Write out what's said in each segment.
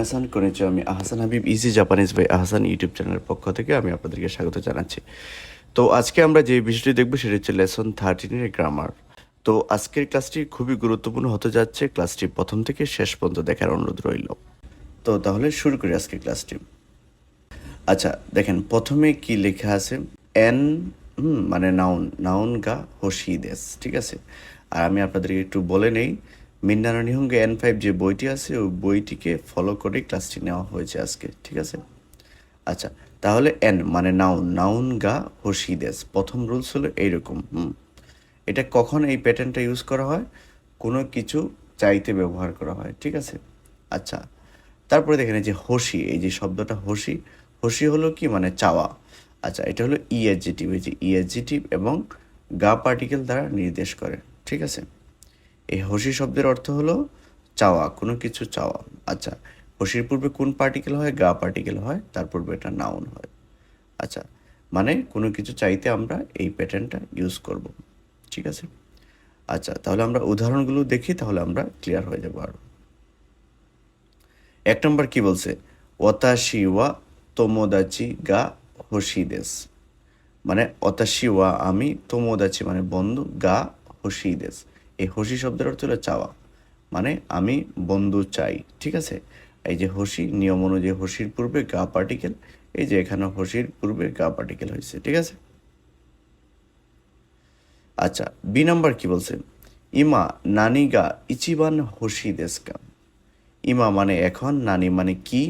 মিনাসান কনিচিওয়া, আমি Ahsan Habib easy Japanese by Ahsan YouTube চ্যানেলের পক্ষ থেকে আমি আপনাদেরকে স্বাগত জানাচ্ছি। তো আজকে আমরা যে বিষয়টি দেখব সেটা হচ্ছে লেসন 13-এর গ্রামার। তো আজকের ক্লাসটি খুবই গুরুত্বপূর্ণ হতে যাচ্ছে, ক্লাসটি প্রথম থেকে শেষ পর্যন্ত দেখার অনুরোধ রইল। তো তাহলে শুরু করি আজকের ক্লাসটি। আচ্ছা দেখেন, প্রথমে কি লেখা আছে, এন মানে নাউন, নাউন গা হোশিদেস, ঠিক আছে। আর আমি আপনাদেরকে একটু বলে নেই, মিন্নানো নিহঙ্গে N5 যে বইটি আছে ওই বইটিকে ফলো করে ক্লাসটি নেওয়া হয়েছে আজকে, ঠিক আছে। আচ্ছা তাহলে এন মানে নাউন, নাউন গা হোশিদেস, প্রথম রুলস হলো এইরকম। এটা কখন এই প্যাটার্নটা ইউজ করা হয়, কোনো কিছু চাইতে ব্যবহার করা হয়, ঠিক আছে। আচ্ছা তারপরে দেখেন এই যে হোশি, এই যে শব্দটা হোশি, হোশি হলো কি মানে চাওয়া। আচ্ছা এটা হলো ইএডজেটিভ, এই যে ইএডজেটিভ এবং গা পার্টিকেল দ্বারা নির্দেশ করে, ঠিক আছে। এই হোশি শব্দের অর্থ হলো চাওয়া, কোনো কিছু চাওয়া। আচ্ছা হোশির পূর্বে কোন পার্টিকেল হয়, গা পার্টিকেল হয়, তার পূর্বে এটা নাউন হয়। আচ্ছা মানে কোনো কিছু চাইতে আমরা এই প্যাটার্নটা ইউজ করব, ঠিক আছে। আচ্ছা তাহলে আমরা উদাহরণগুলো দেখি, তাহলে আমরা ক্লিয়ার হয়ে যাবো আরও। এক নম্বর কি বলছে, ওয়াতাশি ওয়া তোমোদাচি গা হোশিদেস, মানে ওয়াতাশি ওয়া আমি, তোমোদাচি মানে বন্ধু, গা হোশিদেস, এই হোশি শব্দের অর্থ হলো চাওয়া, মানে আমি বন্ধু চাই, ঠিক আছে। এই যে হোশি, নিয়ম অনুযায়ী হোশির পূর্বে গা পার্টিকেল, এই যে এখানে হোশির পূর্বে গা পার্টিকেল হয়েছে, ঠিক আছে। আচ্ছা বি নাম্বার কি বলছে, ইমা নানিগা ইচিবান হোশিদেসকা, ইমা মানে এখন, নানি মানে কি,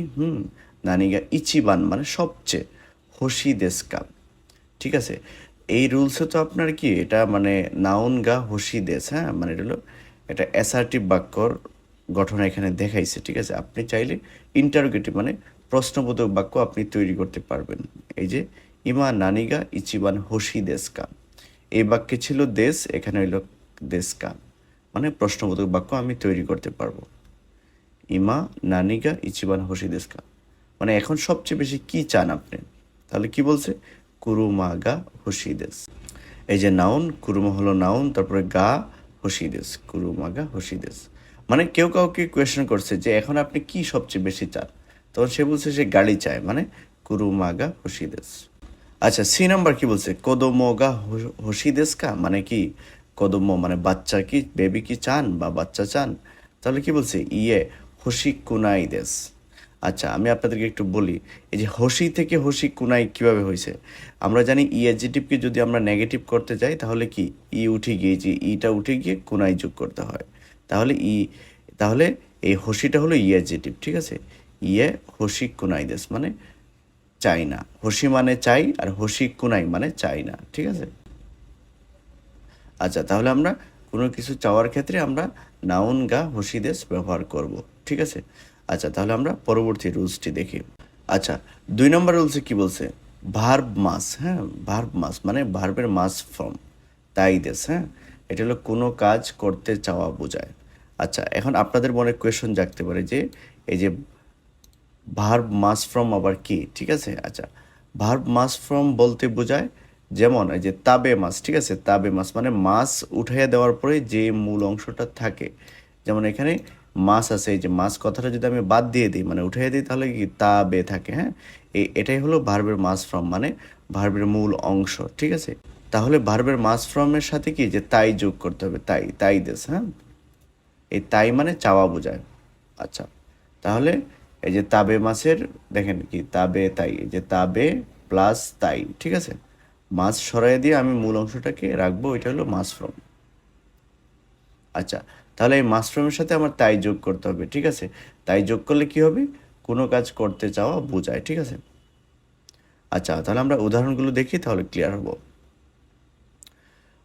নানিগা ইচিবান মানে সবচেয়ে, হোশিদেসকা, ঠিক আছে। এই রুলসে তো আপনার কি এটা মানে নাউন গা হোশিদেস, হ্যাঁ মানে এটা হলো এটা অ্যাসার্টিভ বাক্যর গঠন এখানে দেখাইছে, ঠিক আছে। আপনি চাইলে ইন্টারোগেটিভ মানে প্রশ্নবোধক বাক্য আপনি তৈরি করতে পারবেন। এই যে ইমা নানিগা ইচিবান হোশিদেসকা, এই বাক্যে ছিল দেশ, এখানে হইল দেশকা, মানে প্রশ্নবোধক বাক্য আমি তৈরি করতে পারবো। ইমা নানিগা ইচিবান হোশিদেসকা মানে এখন সবচেয়ে বেশি কি চান আপনি, তাহলে কি বলছে, কুরুমাগা হোশিদেস। এই যে নাউন, কুরুমা হলো নাউন, তারপরে গা হোশিদেস, কুরুমাগা হোশিদেস, মানে কেউ কাউকে কোয়েশ্চেন করছে যে এখন আপনি কি সবচেয়ে বেশি চান, তখন সে বলছে সে গাড়ি চায়, মানে কুরুমাগা হোশিদেস। আচ্ছা সি নাম্বার কি বলছে, কোদোমোগা হোশিদেসকা, মানে কি কোদোমো মানে বাচ্চা, কি বেবি কি চান বা বাচ্চা চান, তাহলে কি বলছে ইয়ে হোশি কুনাই দেস। আচ্ছা আমি আপনাদেরকে একটু বলি, এই যে হোশি থেকে হোশি কুনাই কিভাবে হয়েছে, আমরা জানি ই অ্যাডজেটিভকে যদি আমরা নেগেটিভ করতে যাই তাহলে কি ই উঠে গিয়ে, যে ইটা উঠে গিয়ে কুনাই যোগ করতে হয়, তাহলে তাহলে এই হোশিটা হলো ই অ্যাডজেটিভ, ঠিক আছে। ইয়ে হোশি কুনাই দেস মানে চাই না, হোশি মানে চাই, আর হোশি কুনাই মানে চাই না, ঠিক আছে। আচ্ছা তাহলে আমরা কোনো কিছু চাওয়ার ক্ষেত্রে আমরা নাউন গা হোশিদেস ব্যবহার করব, ঠিক আছে। আচ্ছা তাহলে আমরা পরবর্তী রুলসটি দেখি। আচ্ছা 2 নম্বর রুলসে কি বলছে, ভার্ব মাস, হ্যাঁ ভার্ব মাস মানে ভার্বের মাস ফর্ম, তাই দেশ, হ্যাঁ এটা হলো কোনো কাজ করতে চাওয়া বোঝায়। আচ্ছা এখন আপনাদের মনে কোয়েশন জাগতে পারে যে এই যে ভার্ব মাস ফ্রম আবার কি, ঠিক আছে। আচ্ছা ভার্ব মাস ফ্রম বলতে বোঝায়, যেমন এই যে তাবে মাস, ঠিক আছে, তাবে মাস মানে মাস উঠাইয়া দেওয়ার পরে যে মূল অংশটা থাকে, যেমন এখানে মাস আছে, এই যে মাস কথাটা যদি আমি বাদ দিয়ে দিই মানে উঠাইয়া দিই তাহলে কি তাবে থাকে, হ্যাঁ এটাই হলো ভার্বের মাস ফ্রম মানে ভার্বের মূল অংশ, ঠিক আছে। তাহলে ভার্বের মাস ফ্রমের সাথে কি যে তাই যোগ করতে হবে, তাই, তাই দেশ, হ্যাঁ এই তাই মানে চাওয়া বোঝায়। আচ্ছা তাহলে এই যে তাবে মাছের দেখেন কি তাবে তাই, এই যে তাবে প্লাস তাই, ঠিক আছে, মাছ সরাই দিয়ে আমি মূল অংশটাকে রাখবো, এটা হলো মাস ফ্রম। আচ্ছা তাহলে এই মাস ফ্রমের সাথে আমার তাই যোগ করতে হবে, ঠিক আছে। তাই যোগ করলে কি হবে, কোনো কাজ করতে চাওয়া বোঝায়, ঠিক আছে। আচ্ছা তাহলে আমরা উদাহরণগুলো দেখি, তাহলে ক্লিয়ার হব।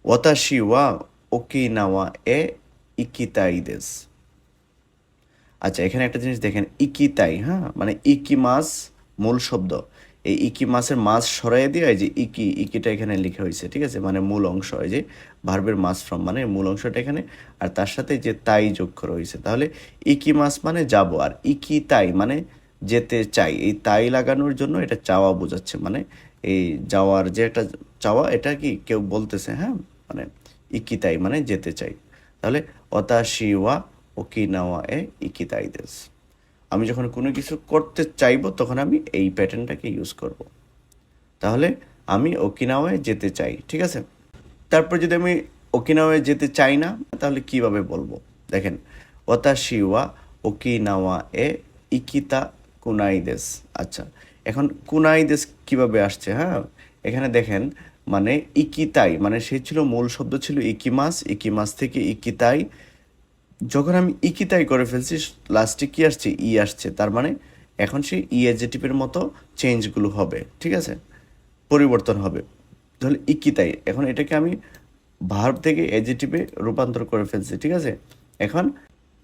ওয়াতাশি ওয়া ওকিনাওয়া এ ইকিতাই দেস। আচ্ছা এখানে একটা জিনিস দেখেন, ইকিতাই, হ্যাঁ মানে ইকি মাস মূল শব্দ, এই ইকি মাসের মাস সরাই দিয়ে এই যে ইকিটা এখানে লিখা হয়েছে, ঠিক আছে, মানে মূল অংশ, এই যে ভার্বের মাস ফ্রম মানে মূল অংশটা এখানে, আর তার সাথে যে তাই যোগ করা হয়েছে, তাহলে ইকি মাস মানে যাব, আর ইকি তাই মানে যেতে চাই, এই তাই লাগানোর জন্য এটা চাওয়া বোঝাচ্ছে, মানে এই যাওয়ার যে একটা চাওয়া, এটা কি কেউ বলতেছে, হ্যাঁ মানে ইকি তাই মানে যেতে চাই। তাহলে অতাশি ওয়া ওকিনাওয়া এ ইকিতাই দেস। আমি যখন কোনো কিছু করতে চাইবো তখন আমি এই প্যাটার্নটাকে ইউজ করব। তাহলে আমি ওকিনাওয়ায় যেতে চাই, ঠিক আছে। তারপর যদি আমি ওকিনাওয়ায় যেতে চাই না, তাহলে কিভাবে বলবো? দেখেন, ওয়াতাশি ওয়া ওকিনাওয়া এ ইকিতা কুনাই দেস। আচ্ছা, এখন কুনাই দেস কিভাবে আসছে? হ্যাঁ, এখানে দেখেন, মানে ইকিতাই, মানে সে ছিল, মূল শব্দ ছিল ইকিমাস, ইকিমাস থেকে ইকিতাই। যখন আমি ইকিতাই করে ফেলছি, লাস্টে কি আসছে? ই আসছে। তার মানে এখন সে ই অ্যাডজেক্টিভের মতো চেঞ্জগুলো হবে, ঠিক আছে, পরিবর্তন হবে। তাহলে ইকিতাই, এখন এটাকে আমি ভার্ব থেকে অ্যাডজেক্টিভে রূপান্তর করে ফেলছি, ঠিক আছে। এখন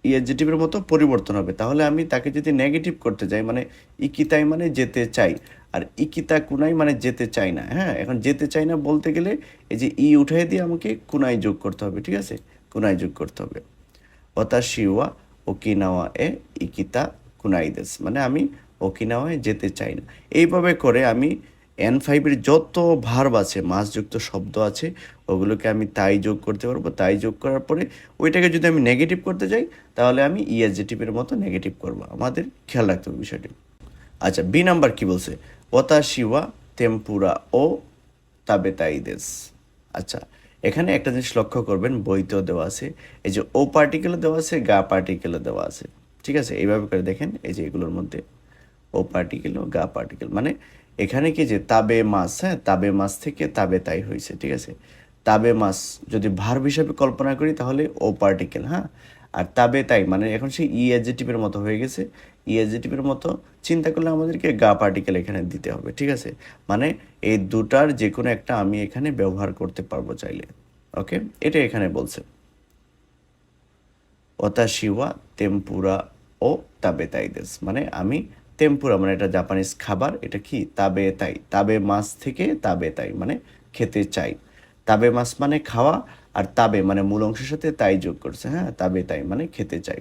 ই অ্যাডজেক্টিভের মতো পরিবর্তন হবে। তাহলে আমি তাকে যদি নেগেটিভ করতে যাই, মানে ইকিতাই মানে যেতে চাই, আর ইকিতা কুনাই মানে যেতে চাই না। হ্যাঁ, এখন যেতে চাই না বলতে গেলে এই যে ই উঠাই দিয়ে আমাকে কুনাই যোগ করতে হবে, ঠিক আছে, কুনাই যোগ করতে হবে। ওয়াতাশি ওয়া ওকিনাওয়া এ ইকিতা কুনাই দেস, মানে আমি ওকিনাওয়ায় যেতে চাই না। এইভাবে করে আমি N5-এর যত ভার্ব আছে, মাসযুক্ত শব্দ আছে, ওগুলোকে আমি তাই যোগ করতে পারবো। তাই যোগ করার পরে ওইটাকে যদি আমি নেগেটিভ করতে যাই, তাহলে আমি ই অ্যাডজেক্টিভের মতো নেগেটিভ করব। আমাদের খেয়াল রাখতে হবে বিষয়টি। আচ্ছা, বি নাম্বার কি বলছে? ওয়াতাশি ওয়া টেম্পুরা ও তাবেতাই দেস। আচ্ছা, এখানে একটা জিনিস লক্ষ্য করবেন, বইতেও দেওয়া আছে, এই যে ও পার্টিকেলও দেওয়া আছে, গা পার্টিকেলও দেওয়া আছে, ঠিক আছে। এইভাবে করে দেখেন, এই যে এগুলোর মধ্যে ও পার্টিকেল ও গা পার্টিকেল, মানে এখানে কি যে তাবে মাস, হ্যাঁ, তাবে মাস থেকে তাবে তাই হয়েছে, ঠিক আছে। তাবে মাস যদি ভার্ব হিসাবে কল্পনা করি তাহলে ও পার্টিকেল, হ্যাঁ। আর তাবে তাই মানে এখন সেই ই অ্যাডজেক্টিভের মতো হয়ে গেছে। ই অ্যাডজেক্টিভের মতো চিন্তা করলে আমাদেরকে গা পার্টিকেল এখানে দিতে হবে, ঠিক আছে। মানে এই দুটার যে কোনো একটা আমি এখানে ব্যবহার করতে পারবো চাইলে। ওকে, এটা এখানে বলছে ওতাশি ওয়া টেম্পুরা ও তাবে তাই দেস, মানে আমি টেম্পুরা মানে এটা জাপানিজ খাবার, এটা কি তাবে তাই, তাবে মাছ থেকে তাবে তাই মানে খেতে চাই। তাবে মাছ মানে খাওয়া, আর তাবে মানে মূল অংশের সাথে তাই যোগ করছে, হ্যাঁ, তাবে তাই মানে খেতে চাই।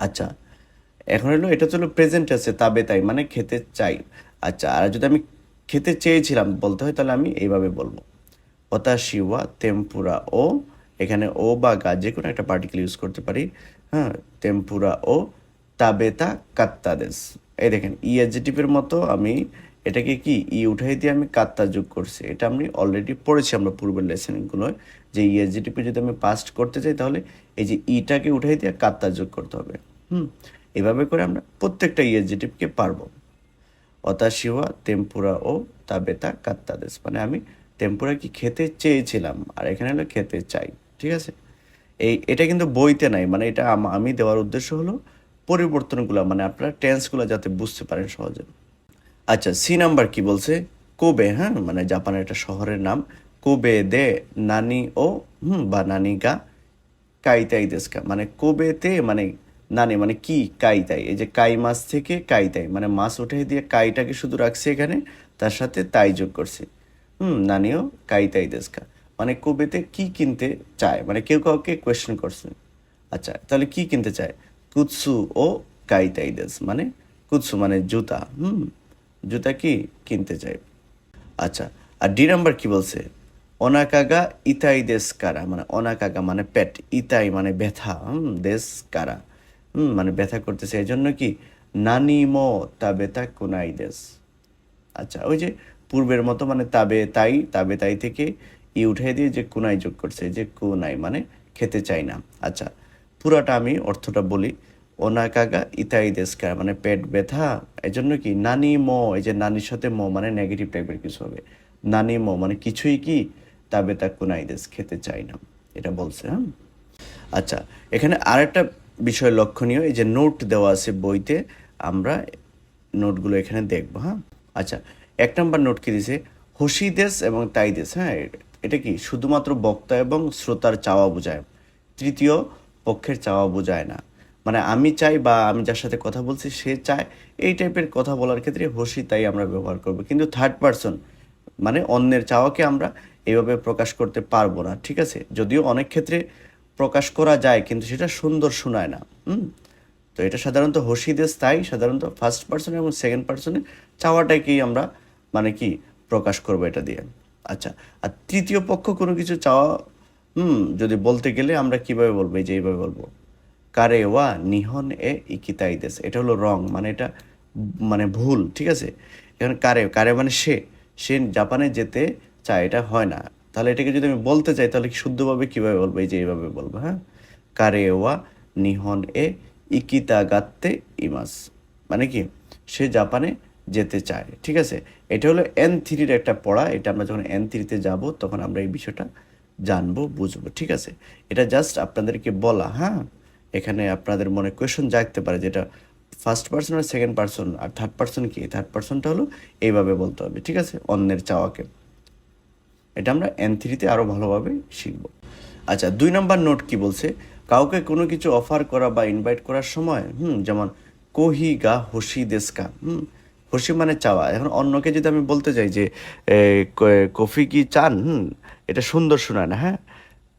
আচ্ছা, এখন হলো এটা চলো প্রেজেন্ট আছে, তাবে তাই মানে খেতে চাই। আচ্ছা, আর যদি আমি খেতে চেয়েছিলাম বলতে হয়, তাহলে আমি এইভাবে বলবো ওতাশি ওয়া টেম্পুরা ও, এখানে ও বা গা যে কোনো একটা পার্টিকেল ইউজ করতে পারি, হ্যাঁ, টেম্পুরা ও তাবেতা কাত্তা দেস। এই দেখেন, ই অ্যাডজেক্টিভের মতো আমি এটাকে কি ই উঠাই দিয়ে আমি কাত্তা যোগ করছি। এটা আমি অলরেডি পড়েছি আমরা পূর্বের লেসনগুলোয়, যে ই অ্যাডজেক্টিভে যদি আমি পাস্ট করতে চাই তাহলে এই যে ইটাকে উঠাই দিয়ে কাত্তা যোগ করতে হবে। এভাবে করে আমরা প্রত্যেকটা ই অ্যাডজেক্টিভকে পারবো। ওতাশি ওয়া টেম্পুরা ও তাবেতা কাত্তা দেস, মানে আমি টেম্পুরা কি খেতে চেয়েছিলাম, আর এখানে হলো খেতে চাই, ঠিক আছে। এটা কিন্তু বইতে নাই, মানে এটা আমি দেওয়ার উদ্দেশ্য হলো পরিবর্তনগুলো, মানে আপনারা টেন্সগুলো যাতে বুঝতে পারেন সহজে। আচ্ছা, সি নাম্বার কি বলছে? কোবে, হ্যাঁ, মানে জাপানের একটা শহরের নাম। কোবে দে নানি ও বা নানি গা কাইতাই দেস্কা, মানে কোবেতে মানে নানি মানে কি, কাইতাই, এই যে কাই মাছ থেকে কাইতাই মানে মাছ উঠে দিয়ে কাইটাকে শুধু রাখছে এখানে, তার সাথে তাই যোগ করছে। নানিও কাইতাই দেস্কা, মানে কোবেতে কি কিনতে চায়, মানে কেউ কাউকে কোয়েশ্চেন করছে। আচ্ছা, তাহলে কি কিনতে চায়? কুৎসু ও কাইতাই দেস, মানে কুৎসু মানে জুতা, জুতা কি কিনতে চায়। আচ্ছা, আর ডি নাম্বার কি বলছে? অনাকাগা ইতাই দেশ কারা, মানে অনাকাগা মানে পেট, ইতাই মানে ব্যথা, দেশ কারা, মানে ব্যথা করতেছে, এই জন্য কি নানি মো তা বেতা কোনাই দেশ। আচ্ছা, ওই যে পূর্বের মতো, মানে তাবে তাই, তাবে তাই থেকে ই উঠে দিয়ে যে কোনাই যোগ করছে, যে কোনাই মানে খেতে চাই না। আচ্ছা, পুরাটা আমি অর্থটা বলি। ওনাকাগা ইতাই দেশকা মানে পেট ব্যথা, এই জন্য কি নানি মো, এই যে নানির সাথে মো মানে নেগেটিভ টাইপের কিছু হবে। নানি মো মানে কিছুই কি তাবে তা কোনাই দেশ খেতে চাই না, এটা বলছে। হ্যাঁ, আচ্ছা, এখানে আরেকটা বিষয় লক্ষণীয়, এই যে নোট দেওয়া আছে বইতে, আমরা নোটগুলো এখানে দেখবো। হ্যাঁ, আচ্ছা, এক নম্বর নোট কি দিছে? হসিদেস এবং তাইদেস, হ্যাঁ, এটা কি শুধুমাত্র বক্তা এবং শ্রোতার চাওয়া বোঝায়, তৃতীয় পক্ষের চাওয়া বোঝায় না। মানে আমি চাই বা আমি যার সাথে কথা বলছি সে চায়, এই টাইপের কথা বলার ক্ষেত্রে হসি তাই আমরা ব্যবহার করব। কিন্তু থার্ড পারসন মানে অন্যের চাওয়াকে আমরা এইভাবে প্রকাশ করতে পারবো না, ঠিক আছে। যদিও অনেক ক্ষেত্রে প্রকাশ করা যায়, কিন্তু সেটা সুন্দর শোনায় না। তো এটা সাধারণত হসিদেস তাই সাধারণত ফার্স্ট পার্সন এবং সেকেন্ড পার্সনে চাওয়াটাকেই আমরা মানে কি প্রকাশ করবো এটা দিয়ে। আচ্ছা, আর তৃতীয় পক্ষ কোনো কিছু চাওয়া যদি বলতে গেলে আমরা কিভাবে বলবো? এই যে এইভাবে বলবো, কারে ওয়া নিহন এ ইকিতাই দেস, এটা হলো রং, মানে এটা মানে ভুল, ঠিক আছে। এখানে কারে, কারে মানে সে, সে জাপানে যেতে চায়, এটা হয় না। তাহলে এটাকে যদি আমি বলতে চাই তাহলে কি শুদ্ধভাবে কীভাবে বলবো, এই যে এইভাবে বলবো, হ্যাঁ, কারে ওয়া নিহন এ ইকিতাগাত্তে ইমাস, মানে কি সে জাপানে যেতে চায়, ঠিক আছে। এটা হলো N3-র একটা পড়া, এটা আমরা যখন N3-তে যাব তখন আমরা এই বিষয়টা জানবো, বুঝবো, ঠিক আছে। এটা জাস্ট আপনাদেরকে বলা, হ্যাঁ। এখানে আপনাদের মনে কোয়েশন জাগতে পারে যেটা ফার্স্ট পার্সন আর সেকেন্ড পার্সন, আর থার্ড পার্সন কি, থার্ড পার্সনটা হলো এইভাবে বলতে হবে, ঠিক আছে, অন্যের চাওয়াকে। এটা আমরা N3-তে আরও ভালোভাবে শিখব। আচ্ছা, 2 নম্বর নোট কি বলছে, কাউকে কোনো কিছু অফার করা বা ইনভাইট করার সময়, যেমন কোহি গা হোশি দেস্কা, হোশি মানে চাওয়া। এখন অন্যকে যদি আমি বলতে চাই যে কফি কি চান, এটা সুন্দর শোনায় না, হ্যাঁ।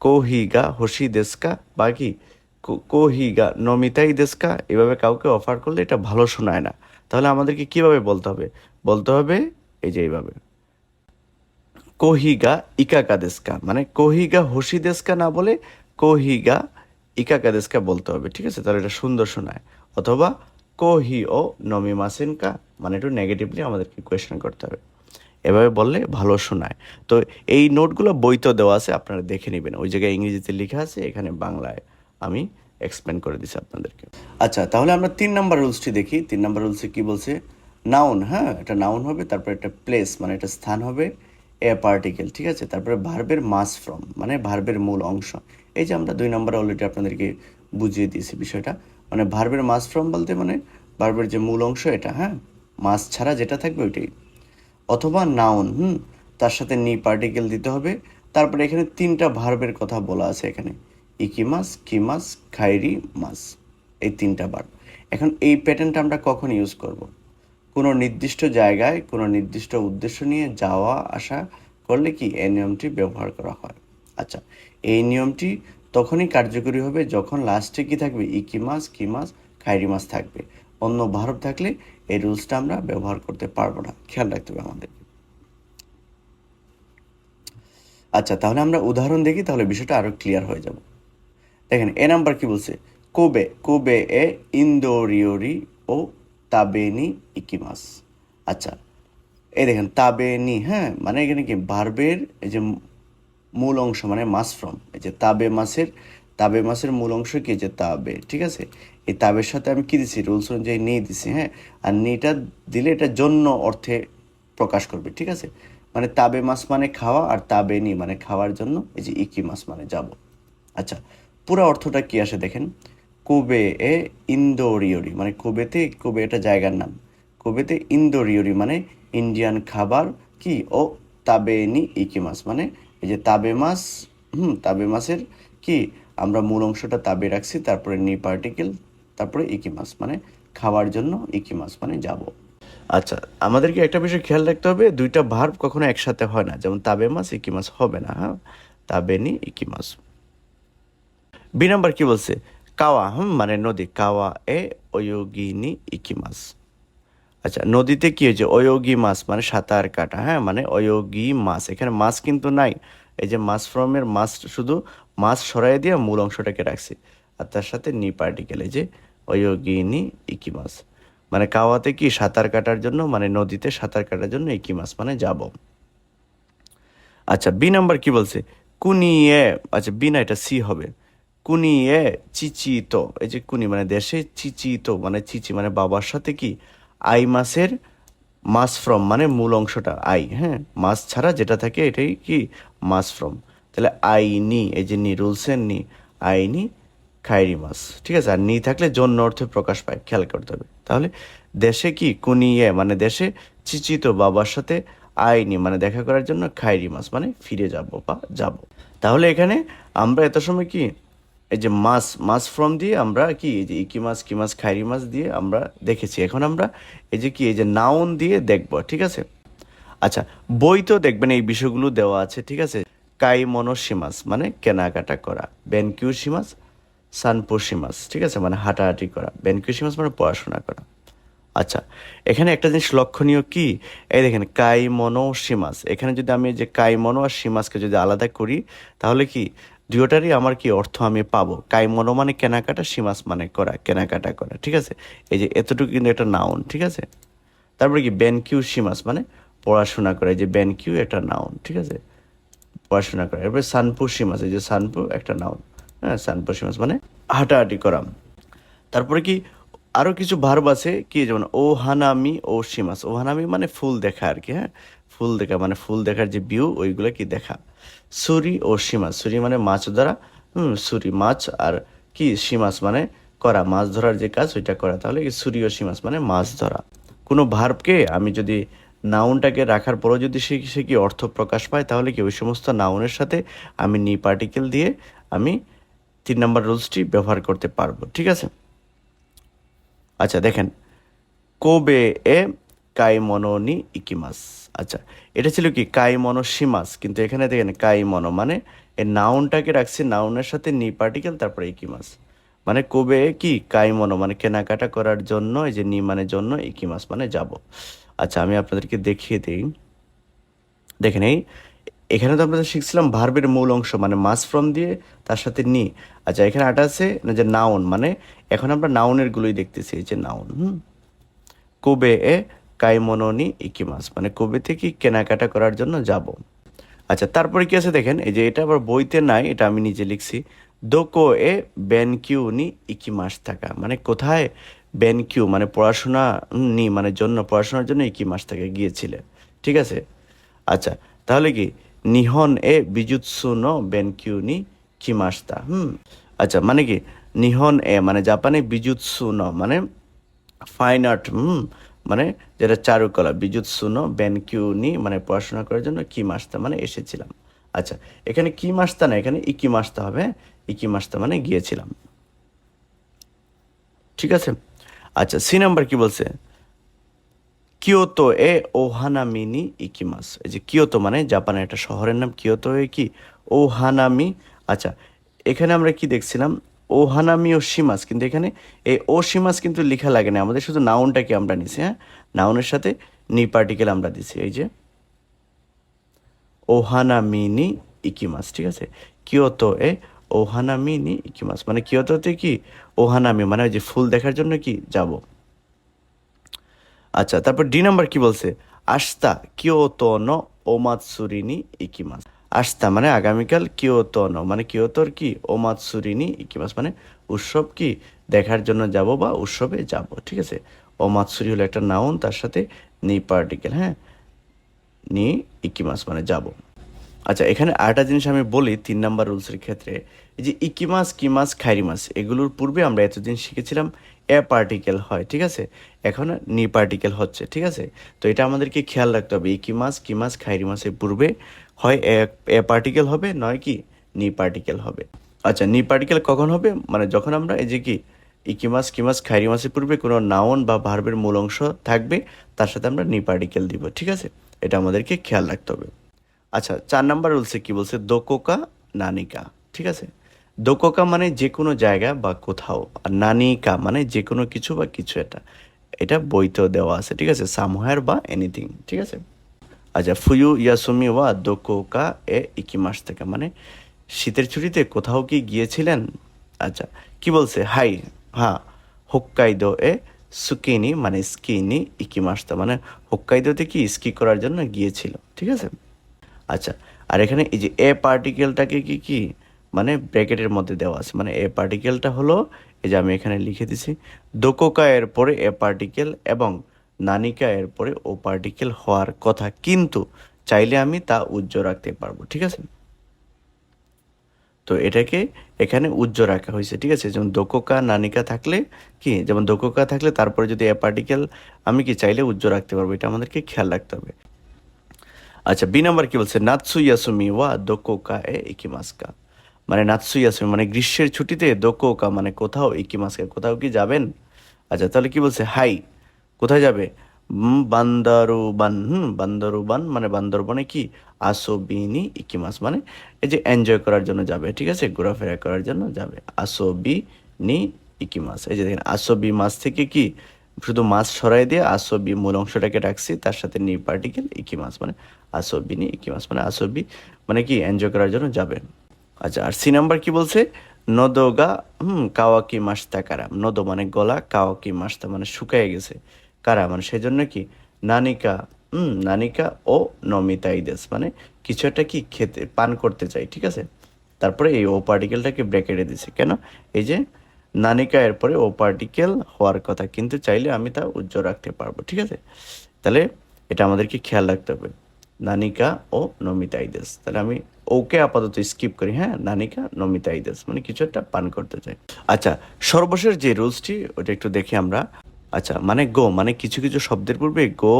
কোহি গা হোশি দেস্কা বা কি কোহি গা নমিতাই দেস্কা, এভাবে কাউকে অফার করলে এটা ভালো শোনায় না। তাহলে আমাদেরকে কিভাবে বলতে হবে, বলতে হবে এই যে এইভাবে, কোহিগা ইকাকা দেস্কা, মানে কোহিগা হোশি দেস্কা না বলে কোহিগা ইকাকা দেস্কা বলতে হবে, ঠিক আছে। তাহলে এটা সুন্দর শোনায়। অথবা কোহি ও নমি মাসেনকা, মানে একটু নেগেটিভলি আমাদেরকে কোয়েশ্চেন করতে হবে, এভাবে বললে ভালো শোনায়। তো এই নোটগুলো বইতেও দেওয়া আছে, আপনারা দেখে নেবেন, ওই জায়গায় ইংরেজিতে লেখা আছে, এখানে বাংলায় আমি এক্সপ্লেন করে দিচ্ছি আপনাদেরকে। আচ্ছা, তাহলে আমরা 3 নম্বর রুলসটি দেখি। 3 নম্বর রুলসে কি বলছে, নাউন, হ্যাঁ, এটা নাউন হবে, তারপর একটা প্লেস মানে এটা স্থান হবে, এ পার্টিকেল, ঠিক আছে, তারপরে ভার্বের মাস ফ্রম মানে ভার্বের মূল অংশ। এই যে আমরা 2 নম্বরে অলরেডি আপনাদেরকে বুঝিয়ে দিয়েছি বিষয়টা, মানে ভার্বের মাস ফ্রম বলতে মানে ভার্বের যে মূল অংশ এটা, হ্যাঁ, মাস ছাড়া যেটা থাকবে ওইটাই। অথবা নাউন, তার সাথে নি পার্টিকেল দিতে হবে। তারপরে এখানে 3টা ভার্বের কথা বলা আছে এখানে, ইকিমাস, কিমাস, খাইরি মাস, এই 3টা ভার্ব। এখন এই প্যাটার্নটা আমরা কখন ইউজ করব, কোনো নির্দিষ্ট জায়গায় কোনো নির্দিষ্ট উদ্দেশ্য নিয়ে যাওয়া আসা করলে কি এই নিয়মটি ব্যবহার করা হয়। আচ্ছা, এই নিয়মটি তখনই কার্যকরী হবে যখন লাস্টে কি থাকবে, ইকিমাস, কিমাস, খাইরিমাস থাকবে। অন্য ভার্ব থাকলে এই রুলসটা আমরা ব্যবহার করতে পারবো না, খেয়াল রাখতে হবে আমাদের। আচ্ছা, তাহলে আমরা উদাহরণ দেখি, তাহলে বিষয়টা আরো ক্লিয়ার হয়ে যাব। দেখেন নাম্বার কি বলছে, কোবে, কোবে এ ইন্দোরিওরি ও তাবেনি ইকিমাস। আচ্ছা, এই দেখেন তাবেনি, হ্যাঁ, মানে এখানে কি ভার্বের এই যে মূল অংশ মানে মাস ফ্রম, এই যে তাবে মাসের মূল অংশ কি, যে তাবে, ঠিক আছে। এই তাবের সাথে আমি কি দিছি, রুলস অনুযায়ী নিয়ে দিছি, হ্যাঁ। আর নিটা দিলে এটা জন্য অর্থে প্রকাশ করবে, ঠিক আছে। মানে তাবে মাস মানে খাওয়া, আর তাবে নি মানে খাওয়ার জন্য, এই যে ইকি মাস মানে যাব। আচ্ছা, পুরো অর্থটা কি আসে দেখেন, কোবে এ ইন্দোরিওরি, মানে কোবে এটা জায়গার নাম, কোবেতে ইন্দোরিওরি মানে ইন্ডিয়ান খাবার কি, ও তাবেনি ইকিমাস মানে এই যে তাবে মাছ, তাবে মাছের কি আমরা মূল অংশটা তাবে রাখছি, তারপরে নি পার্টিকেল, তারপরে ইকিমাস মানে খাওয়ার জন্য, ইকিমাস মানে যাব। আচ্ছা, আমাদেরকে একটা বিষয় খেয়াল রাখতে হবে, 2টা ভার্ব কখনো একসাথে হয় না, যেমন তাবে মাছ ইকিমাস হবে না, হ্যাঁ, তাবেনি ইকিমাস। নাম্বার কি বলছে, কাওয়া, মানে নদী, কাওয়া এ ওয়োগিনি ইকিমাস। আচ্ছা, নদীতে কি হয়েছে, অয়োগী মাছ মানে সাঁতার কাটা, হ্যাঁ, মানে অয়োগী মাছ, এখানে মাছ কিন্তু নাই, এই যে মাছ ফ্রমের মাছ, শুধু মাছ সরাই দিয়ে মূল অংশটাকে রাখছি, আর তার সাথে নি পার্টিকেল, এই যে অয়োগিনি ইকি মাছ, মানে কাওয়াতে কি সাঁতার কাটার জন্য, মানে নদীতে সাঁতার কাটার জন্য, ইকি মাছ মানে যাব। আচ্ছা, নাম্বার কি বলছে, কুনিয়ে, আচ্ছা না, এটা সি হবে, কুনিয়ে চিচিতো, এই যে কুনি মানে দেশে, চিচিতো মানে চিচি মানে বাবার সাথে কি আই মাসের মাস ফ্রম মানে মূল অংশটা আই, হ্যাঁ, মাস ছাড়া যেটা থাকে এটাই কি মাস ফ্রম। তাহলে আই নি, এই যে নি রুলসের নি, আই নি খাইরি মাস, ঠিক আছে। আর নি থাকলে জন্য অর্থে প্রকাশ পায়, খেয়াল করতে হবে। তাহলে দেশে কি কুনিয়ে মানে দেশে, চিচিত বাবার সাথে, আইনি মানে দেখা করার জন্য, খাইরি মাস মানে ফিরে যাব বা যাব। তাহলে এখানে আমরা এত সময় কি এই যে মাস ফ্রম দিয়ে আমরা কি এই যে ইকি মাস, কি মাস, খাইরি মাস দিয়ে আমরা দেখেছি। এখন আমরা এই যে কি এই যে নাউন দিয়ে দেখব, ঠিক আছে। আচ্ছা, বইতেও দেখবেন এই বিষয়গুলো দেওয়া আছে, ঠিক আছে। কাই মনোসিমাস মানে কেনাকাটা করা, বেনকিউসিমাস সানপোসিমাস, ঠিক আছে, মানে হাঁটাহাঁটি করা, বেনকিউসিমাস মানে পড়াশোনা করা। আচ্ছা, এখানে একটা জিনিস লক্ষণীয় কি, এই দেখেন কাই মনো সিমাস, এখানে যদি আমি যে কাই মনো আর সিমাসকে যদি আলাদা করি তাহলে কি দুয়োটারই আমার কি অর্থ আমি পাবো। কাইমনো মানে কেনাকাটা, শিমাস মানে করা, কেনাকাটা করা, ঠিক আছে। এই যে এতটুকু কিন্তু একটা নাউন, ঠিক আছে। তারপরে কি বেনকিউ শিমাস মানে পড়াশোনা করা, এই যে বেনকিউ একটা নাউন, ঠিক আছে, পড়াশোনা করা। এরপরে সানপু শিমাস, এই যে সানপু একটা নাউন, হ্যাঁ, সানপু শিমাস মানে হাঁটাহাঁটি করা। তারপরে কি আরও কিছু ভার্ব আছে কি, যেমন ও হানামি ও শিমাস। ও হানামি মানে ফুল দেখা আর কি, হ্যাঁ, ফুল দেখা মানে ফুল দেখার যে ভিউ ওইগুলো কি দেখা। সুরি ও শিমাস, সুরি মানে মাছ ধরা, সুরি মাছ, আর কি শিমাস মানে করা, মাছ ধরার যে কাজ ওইটা করা। তাহলে কি সুরি ও শিমাস মানে মাছ ধরা। কোনো ভার্বকে আমি যদি নাউনটাকে রাখার পরও যদি সে কি অর্থ প্রকাশ পায়, তাহলে কি ওই সমস্ত নাউনের সাথে আমি নি পার্টিকেল দিয়ে আমি 3 নম্বর রুলসটি ব্যবহার করতে পারবো, ঠিক আছে। আচ্ছা দেখেন, কোবে এ কাইমনো নি ইকিমাস। আচ্ছা, এটা ছিল কি কাইমনো শিমাস, কিন্তু এখানে দেখেন কাইমনো মানে এই নাউনটাকে রাখছি নাউনের সাথে নি পার্টিকেল, তারপরে ইকিমাস মানে কোবে কি কাইমনো মানে কেনাকাটা করার জন্য, এই যে নি মানে জন্য, ইকিমাস মানে যাব। আচ্ছা আমি আপনাদেরকে দেখিয়ে দিই। দেখেন এখানে তো আমরা শিখছিলাম ভার্বের মূল অংশ মানে মাস ফ্রম দিয়ে তার সাথে নি। আচ্ছা এখানে আটা আছে না যে নাউন, মানে এখন আমরা নাউনের গুলোই দেখতেছি, এই যে নাউন। কোবে এ কাইমনো নি ইকিমাস মানে কোবে থেকে কেনাকাটা করার জন্য যাব। আচ্ছা তারপরে কি আছে দেখেন, এই যে এটা আবার বইতে নাই, এটা আমি নিজে লিখছি। দোকো এ বেনকিউ নি ইকিমাস থাকা মানে কোথায়, বেনকিউ মানে পড়াশোনা, নি মানে জন্য, পড়াশোনার জন্য ইকিমাস থাকা গিয়েছিলে, ঠিক আছে। আচ্ছা তাহলে কি নিহন এ বিজুৎসু নো বেনকিউ নি কিমাস্তা। আচ্ছা মানে কি নিহন এ মানে জাপানে, বিজুৎসু নো মানে ফাইন আর্ট, মানে যেটা চারুকলা, বিজুৎসু নো বেনকিউ নি মানে পড়াশোনা করার জন্য কিমাস্তা মানে এসেছিলাম। আচ্ছা এখানে কিমাস্তা না, এখানে ইকিমাস্তা হবে, হ্যাঁ? ইকিমাস্তা মানে গিয়েছিলাম, ঠিক আছে। আচ্ছা সি নাম্বার কি বলছে, কিয়োতো এ ওহানামি নি ইকিমাস। এই যে কিয়োতো মানে জাপানের একটা শহরের নাম, কিয়োতো এ কি ওহানামি। আচ্ছা এখানে আমরা কি দেখছিলাম, ওহানামি ও শিমাস, কিন্তু এখানে এই ও শিমাস কিন্তু লেখা লাগে না, আমাদের শুধু নাউনটাকে আমরা নিছি, হ্যাঁ, নাউনের সাথে নি পার্টিকেল আমরা দিছি, এই যে ওহানামি নি ইকিমাস, ঠিক আছে। কিয়োতো এ ওহানামি নি ইকিমাস মানে কিয়োতোতে কি ওহানামি মানে ওই যে ফুল দেখার জন্য কি যাব। আচ্ছা তারপর ডি নাম্বার কি বলছে, আস্তা কিয়োতো নো ওমাতসুরি নি ইকিমাস। আস্তা মানে আগামীকাল, কিয়োতো নো মানে কিয়োতোর কি ওমাতসুরি নি ইকিমাস মানে উৎসব কি দেখার জন্য যাব বা উৎসবে যাব, ঠিক আছে। ওমাতসুরি হলো একটা নাউন, তার সাথে নি পার্টিকেল, হ্যাঁ, নি ইকিমাস মানে যাব। আচ্ছা এখানে আরেকটা জিনিস আমি বলি 3 নাম্বার রুলসের ক্ষেত্রে, এই যে ইকিমাস, কিমাস, খাইরিমাস এগুলোর পূর্বে আমরা এতদিন শিখেছিলাম এ পার্টিকেল হয়, ঠিক আছে, এখন নি পার্টিকেল হচ্ছে, ঠিক আছে। তো এটা আমাদেরকে খেয়াল রাখতে হবে, ইকিমাস, কিমাস, খাইরিমাসের পূর্বে হয় এ পার্টিকেল হবে, নয় কি নি পার্টিকেল হবে। আচ্ছা নি পার্টিকেল কখন হবে, মানে যখন আমরা এই যে কি ইকিমাস, কিমাস, খাইরিমাসের পূর্বে কোনো নাউন বা ভার্বের মূল অংশ থাকবে, তার সাথে আমরা নি পার্টিকেল দিব, ঠিক আছে, এটা আমাদেরকে খেয়াল রাখতে হবে। আচ্ছা 4 নাম্বার রুলসে কি বলছে, দোকোকা নানিকা, ঠিক আছে। দোকোকা মানে যে কোনো জায়গা বা কোথাও, আর নানিকা মানে যে কোনো কিছু বা কিছু, এটা এটা বইতেও দেওয়া আছে, ঠিক আছে, সামহায়ার বা এনিথিং, ঠিক আছে। আচ্ছা ফুয়ু ইয়াসুমি ওয়া দোকোকা এ ইকিমাস থেকে মানে শীতের ছুটিতে কোথাও কি গিয়েছিলেন। আচ্ছা কি বলছে, হাই, হ্যাঁ, হোক্কাইদো এ সুকিনি মানে স্কিনি ইকিমাস্তা মানে হোক্কাইদোতে কি স্কি করার জন্য গিয়েছিল, ঠিক আছে। আচ্ছা আর এখানে এই যে এ পার্টিকেলটাকে কি কি মানে ব্র্যাকেটের মধ্যে দেওয়া আছে, মানে এ পার্টিকেলটা হলো এই যে আমি এখানে লিখে দিছি, দোকোকা এর পরে এ পার্টিকেল এবং নানিকা এর পরে ও পার্টিকেল হওয়ার কথা, কিন্তু চাইলে আমি তা উজ্জ্বল রাখতে পারবো, ঠিক আছে। তো এটাকে এখানে উজ্জ্বল রাখা হয়েছে, ঠিক আছে। যেমন দোকোকা নানিকা থাকলে কি, যেমন দোকোকা থাকলে তারপরে যদি এ পার্টিকেল আমি কি চাইলে উজ্জ্বল রাখতে পারবো, এটা আমাদেরকে খেয়াল রাখতে হবে। আচ্ছা বি নাম্বার কি বলছে, নাৎসু ইয়াসুমি ওয়া দোকোকা এ ইকিমাস্কা মানে নাৎসু ইয়াসুমি মানে গ্রীষ্মের ছুটিতে, দোকোকা মানে কোথাও, ইকিমাস্কা কোথাও কি যাবেন। আচ্ছা তাহলে কি বলছে, হাই কোথায় যাবে, বান্দরবান, বান্দরবান মানে বান্দরবনে কি আসোবিনি ইকিমাস মানে এই যে এনজয় করার জন্য যাবে, ঠিক আছে, ঘোরাফেরা করার জন্য যাবে, আসোবি নি ইকিমাস। এই যে দেখেন আসোবি মাস থেকে কি শুধু মাছ সরাই দিয়ে আসোবি মূল অংশটাকে রাখছি, তার সাথে নি পার্টিকেল ইকিমাস মানে আসোবি নি ইকিমাস মানে আসোবি মানে কি এনজয় করার জন্য যাবে। আচ্ছা, আর সি নাম্বার কি বলছে? নদোগা কাওয়াকি মাস্তা কারা। নদো মানে গলা, কাওয়াকি মাস্তা মানে শুকায় গেছে, কারা মানে সেজন্য কি নানিকা, নানিকা ও নমিতাইদেস মানে কিছু একটা কি খেতে পান করতে চাই, ঠিক আছে। তারপরে এই ও পার্টিকেলটাকে ব্র্যাকেটে দিছে কেন? এই যে নানিকা এর পরে ও পার্টিকেল হওয়ার কথা, কিন্তু চাইলে আমি তা উজ্জ্বল রাখতে পারবো, ঠিক আছে। তাহলে এটা আমাদেরকে খেয়াল রাখতে হবে, নানিকা ও নমিতাইদেস। তাহলে আমি ওকে আপাতত স্কিপ করি, হ্যাঁ, নানিকা নমিতাইদেস মানে কিছু একটা পান করতে চাই। আচ্ছা, সর্বশেষ যে রুলসটি ওটা একটু দেখি আমরা। আচ্ছা, মানে গো মানে কিছু কিছু শব্দের পূর্বে গো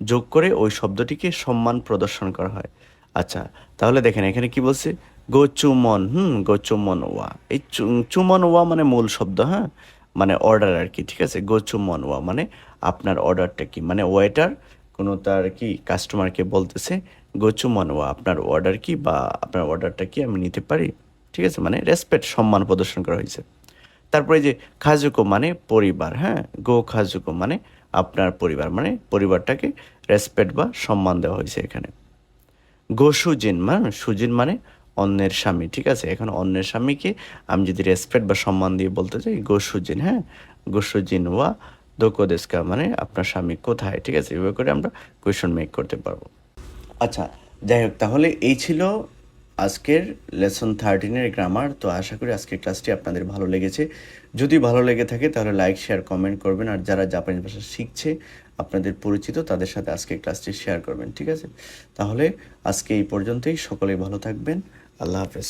যোগ করে ওই শব্দটিকে সম্মান প্রদর্শন করা হয়। আচ্ছা, তাহলে দেখেন এখানে কি বলছে? গো চুমন, গো চুমন ওয়া। এই চুমন ওয়া মানে মূল শব্দ, হ্যাঁ, মানে অর্ডার আর কি, ঠিক আছে। গো চুমন ওয়া মানে আপনার অর্ডারটা কি, মানে ওয়েটার কোনো তার কি কাস্টমারকে বলতেছে গো চুমন ওয়া, আপনার অর্ডার কি বা আপনার অর্ডারটা কি আমি নিতে পারি, ঠিক আছে, মানে রেসপেক্ট সম্মান প্রদর্শন করা হয়েছে। তারপরে যে খাজুকো মানে পরিবার, হ্যাঁ, গো খাজুকো মানে আপনার পরিবার, মানে পরিবারটাকে রেসপেক্ট বা সম্মান দেওয়া হয়েছে এখানে। গো সুজিন মানে সুজিন মানে অন্যের স্বামী, ঠিক আছে। এখন অন্যের স্বামীকে আমি যদি রেসপেক্ট বা সম্মান দিয়ে বলতে চাই গো সুজিন, হ্যাঁ, গো সুজিন ওয়া দোকো দেস্কা মানে আপনার স্বামী কোথায়, ঠিক আছে। এভাবে করে আমরা কোয়েশন মেক করতে পারবো। আচ্ছা, যাই হোক, তাহলে এই ছিল আজকের লেসন 13-এর গ্রামার। তো আশা করি আজকের ক্লাসটি আপনাদের ভালো লেগেছে। যদি ভালো লেগে থাকে তাহলে লাইক, শেয়ার, কমেন্ট করবেন। আর যারা জাপানি ভাষা শিখছে আপনাদের পরিচিত তাদের সাথে আজকের ক্লাসটি শেয়ার করবেন, ঠিক আছে। তাহলে আজকে এই পর্যন্তই, সকলেই ভালো থাকবেন। আল্লাহ হাফেজ।